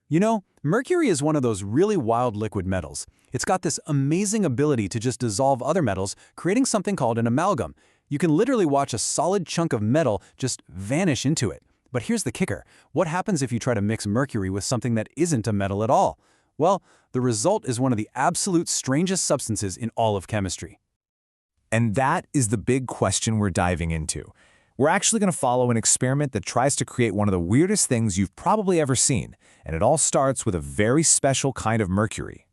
You know, mercury is one of those really wild liquid metals. It's got this amazing ability to just dissolve other metals, creating something called an amalgam. You can literally watch a solid chunk of metal just vanish into it. But here's the kicker. What happens if you try to mix mercury with something that isn't a metal at all? Well, the result is one of the absolute strangest substances in all of chemistry. And that is the big question we're diving into. We're actually going to follow an experiment that tries to create one of the weirdest things you've probably ever seen, and it all starts with a very special kind of mercury.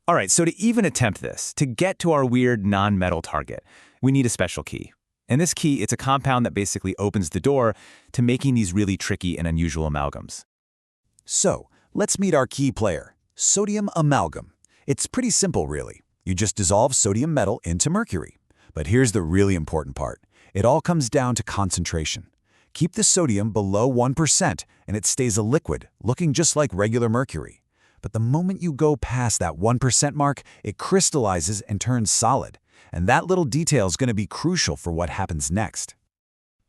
All right, so to even attempt this, to get to our weird non-metal target, we need a special key. And this key, it's a compound that basically opens the door to making these really tricky and unusual amalgams. So, let's meet our key player, sodium amalgam. It's pretty simple, really. You just dissolve sodium metal into mercury. But here's the really important part. It all comes down to concentration. Keep the sodium below 1% and it stays a liquid, looking just like regular mercury. But the moment you go past that 1% mark, it crystallizes and turns solid. And that little detail is going to be crucial for what happens next.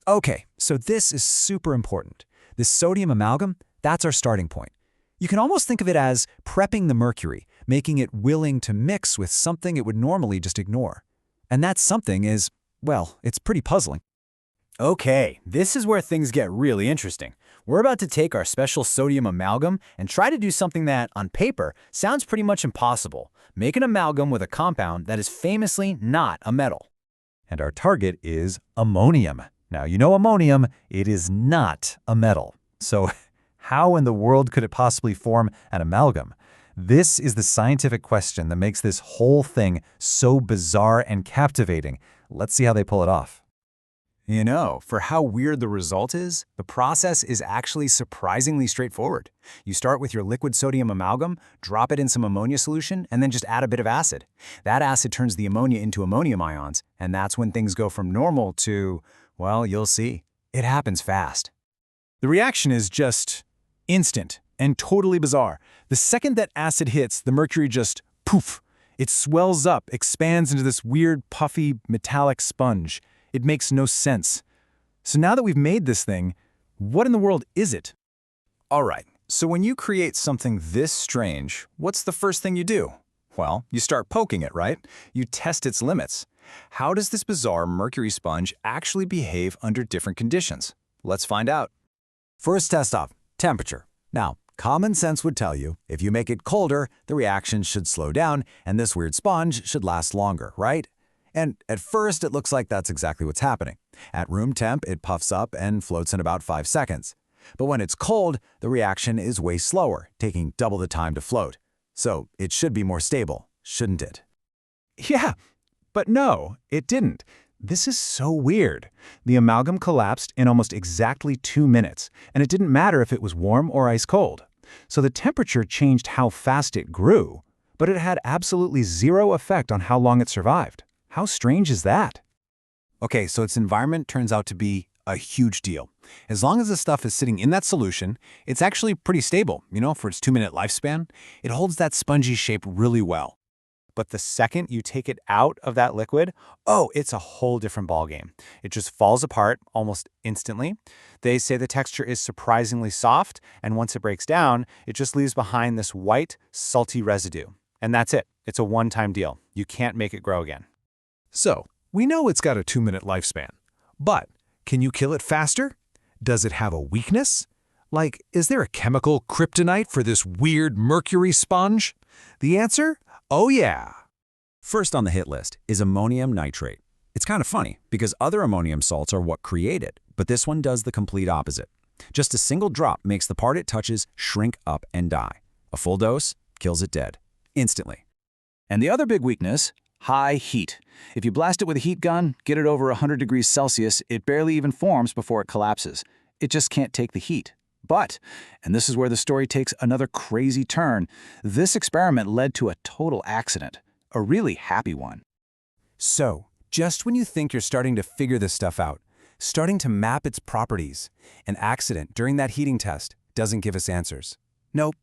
Okay, so this is super important. This sodium amalgam, that's our starting point. You can almost think of it as prepping the mercury, making it willing to mix with something it would normally just ignore. And that something is, well, it's pretty puzzling. Okay, this is where things get really interesting. We're about to take our special sodium amalgam and try to do something that, on paper, sounds pretty much impossible. Make an amalgam with a compound that is famously not a metal. And our target is ammonium. Now, you know ammonium, it is not a metal. So how in the world could it possibly form an amalgam? This is the scientific question that makes this whole thing so bizarre and captivating. Let's see how they pull it off. You know, for how weird the result is, the process is actually surprisingly straightforward. You start with your liquid sodium amalgam, drop it in some ammonia solution, and then just add a bit of acid. That acid turns the ammonia into ammonium ions, and that's when things go from normal to, well, you'll see. It happens fast. The reaction is just instant and totally bizarre. The second that acid hits, the mercury just poof. It swells up, expands into this weird, puffy, metallic sponge. It makes no sense. So now that we've made this thing, what in the world is it? All right, so when you create something this strange, what's the first thing you do? Well, you start poking it, right? You test its limits. How does this bizarre mercury sponge actually behave under different conditions? Let's find out. First test off, temperature. Now, common sense would tell you, if you make it colder, the reaction should slow down and this weird sponge should last longer, right? And at first, it looks like that's exactly what's happening. At room temp, it puffs up and floats in about 5 seconds. But when it's cold, the reaction is way slower, taking double the time to float. So it should be more stable, shouldn't it? Yeah, but no, it didn't. This is so weird. The amalgam collapsed in almost exactly 2 minutes, and it didn't matter if it was warm or ice cold. So the temperature changed how fast it grew, but it had absolutely zero effect on how long it survived. How strange is that? Okay, so its environment turns out to be a huge deal. As long as the stuff is sitting in that solution, it's actually pretty stable, for its 2-minute lifespan. It holds that spongy shape really well. But the second you take it out of that liquid, oh, it's a whole different ballgame. It just falls apart almost instantly. They say the texture is surprisingly soft, and once it breaks down, it just leaves behind this white, salty residue. And that's it. It's a one-time deal. You can't make it grow again. So, we know it's got a 2-minute lifespan. But can you kill it faster? Does it have a weakness? Like, is there a chemical kryptonite for this weird mercury sponge? The answer? Oh yeah. First on the hit list is ammonium nitrate. It's kind of funny because other ammonium salts are what create it, but this one does the complete opposite. Just a single drop makes the part it touches shrink up and die. A full dose kills it dead, instantly. And the other big weakness, high heat. If you blast it with a heat gun, get it over 100 degrees Celsius, it barely even forms before it collapses. It just can't take the heat. But, and this is where the story takes another crazy turn, this experiment led to a total accident, a really happy one. So, just when you think you're starting to figure this stuff out, starting to map its properties, an accident during that heating test doesn't give us answers. Nope,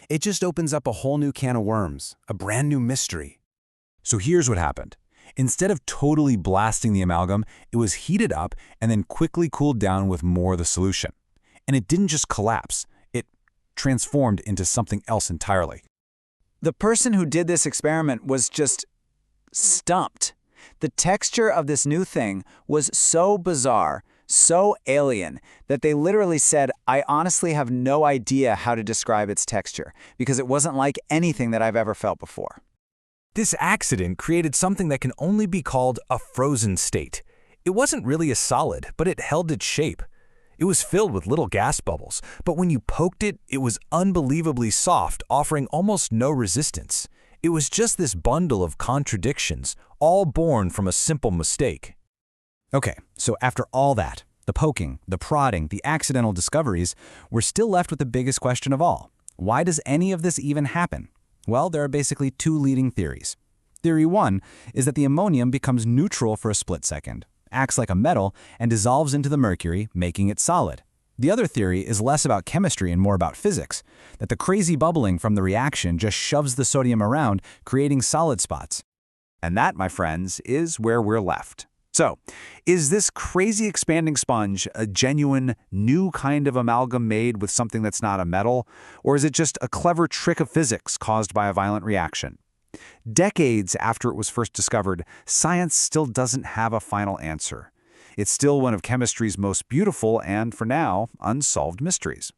it just opens up a whole new can of worms, a brand new mystery. So here's what happened. Instead of totally blasting the amalgam, it was heated up and then quickly cooled down with more of the solution. And it didn't just collapse, it transformed into something else entirely. The person who did this experiment was just stumped. The texture of this new thing was so bizarre, so alien, that they literally said, "I honestly have no idea how to describe its texture, because it wasn't like anything that I've ever felt before." This accident created something that can only be called a frozen state. It wasn't really a solid, but it held its shape. It was filled with little gas bubbles, but when you poked it, it was unbelievably soft, offering almost no resistance. It was just this bundle of contradictions, all born from a simple mistake. Okay, so after all that, the poking, the prodding, the accidental discoveries, we're still left with the biggest question of all. Why does any of this even happen? Well, there are basically two leading theories. Theory 1 is that the ammonium becomes neutral for a split second, acts like a metal, and dissolves into the mercury, making it solid. The other theory is less about chemistry and more about physics, that the crazy bubbling from the reaction just shoves the sodium around, creating solid spots. And that, my friends, is where we're left. So, is this crazy expanding sponge a genuine, new kind of amalgam made with something that's not a metal, or is it just a clever trick of physics caused by a violent reaction? Decades after it was first discovered, science still doesn't have a final answer. It's still one of chemistry's most beautiful and, for now, unsolved mysteries.